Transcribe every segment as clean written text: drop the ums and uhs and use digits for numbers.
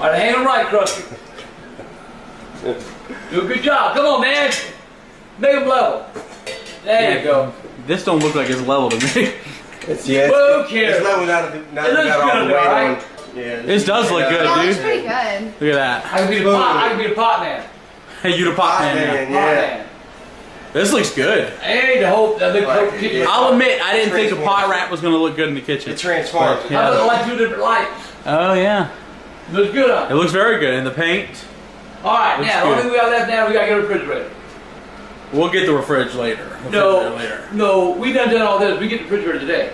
All right, hang on right, Krusty. Do a good job. Come on, man. Make them level. There you go. This don't look like it's level to me. Well, who cares? It's level now that all the weight on. Yeah, this does look good, That dude. looks pretty good. Look at that. I can be the pot. I can be the pot man. Hey, you the pot man. Pot man. This looks good. Hey, the hope that I'll admit, I didn't think a pot wrap was gonna look good in the kitchen. It transforms. Yeah. I look like 2 different lights. Oh yeah. It looks good on It looks very good. And the paint. All right, looks now the only thing we got left now, we got to get a refrigerator. We'll get the refrigerator later. No, we done all this. We get the refrigerator today.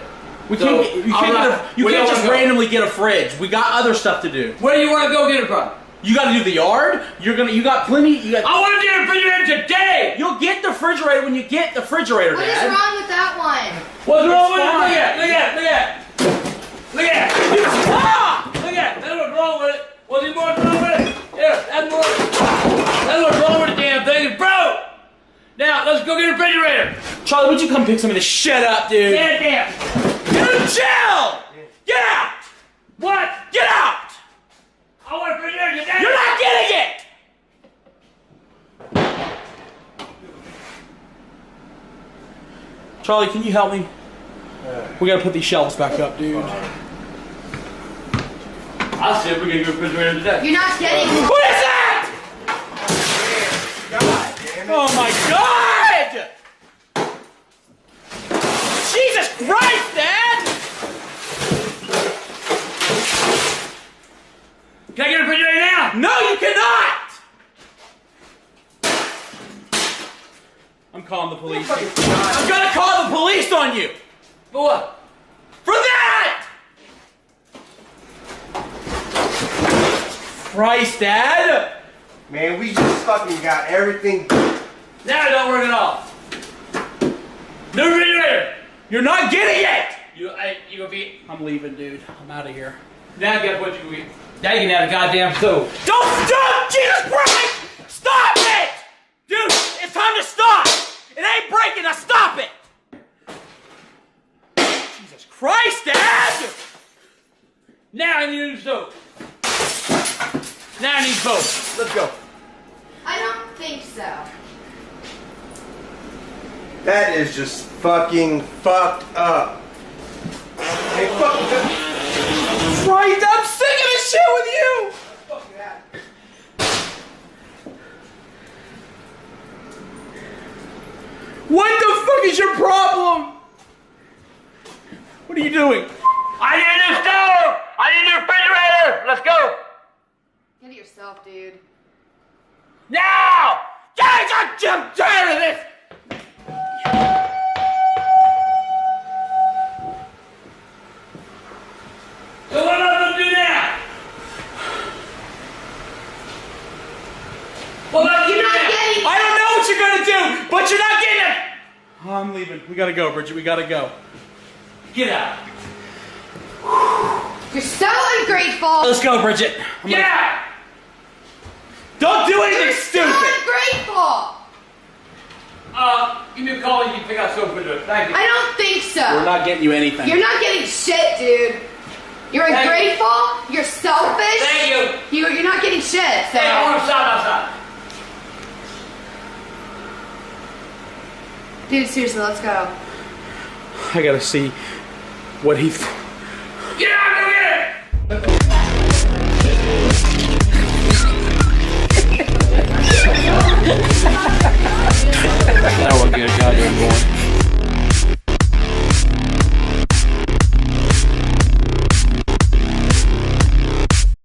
You can't just randomly get a fridge. We got other stuff to do. Where do you want to go get it from? You got to do the yard. You got plenty. I want to get a refrigerator today. You'll get the refrigerator when you get the refrigerator, What Dad. is wrong with that one? What's wrong with it? Look at it. Ah! Look at it. That's what's wrong with it. What's more wrong with it? Yeah, that's what's wrong with the damn thing. It's broke. Now let's go get a refrigerator. Charlie, would you come pick some of this shit up, dude? Damn. Dude, chill! Get out! What? Get out! I want a refrigerator today. You're not getting it! Charlie, can you help me? We gotta put these shelves back up, dude. I said we're gonna get a refrigerator today. You're not getting it. What is that? God damn it. Oh my God! Jesus Christ, Dad! Can I get a refrigerator now? No, you cannot! I'm calling the police. I'm gonna call the police on you! For what? For that! Christ, Dad! Man, we just fucking got everything. Now it don't work at all. New refrigerator. You're not getting it! You gonna be? I'm leaving, dude. I'm out of here. Now guess what you gonna be? Now you can have a goddamn stove. Don't stop! Jesus Christ! Stop it! Dude, it's time to stop! It ain't breaking, now stop it! Jesus Christ, Dad! Now I need a new stove. Now I need both. Let's go. I don't think so. That is just fucking fucked up. Hey, fuck. Christ, I'm sick of this shit with you! What the fuck is your problem? What are you doing? I need a new stove. I need a new refrigerator. Let's go. Get it yourself, dude. Now. Guys, I'm tired of this! So what am I gonna do now? What am I You're gonna do not now? getting it. I don't know what you're gonna do, but you're not getting it! I'm leaving. We gotta go, Bridget. We gotta go. Get out. You're so ungrateful. Let's go, Bridget. Get out. Don't do anything You're so stupid! ungrateful. Give me a call and you can pick out stove refrigerator. Thank you. I don't think so. We're not getting you anything. You're not getting shit, dude. You're Thank you. ungrateful. You're selfish. Thank you. You're not getting shit. So. Hey, I want to stop outside. Dude, seriously, let's go. I gotta see what he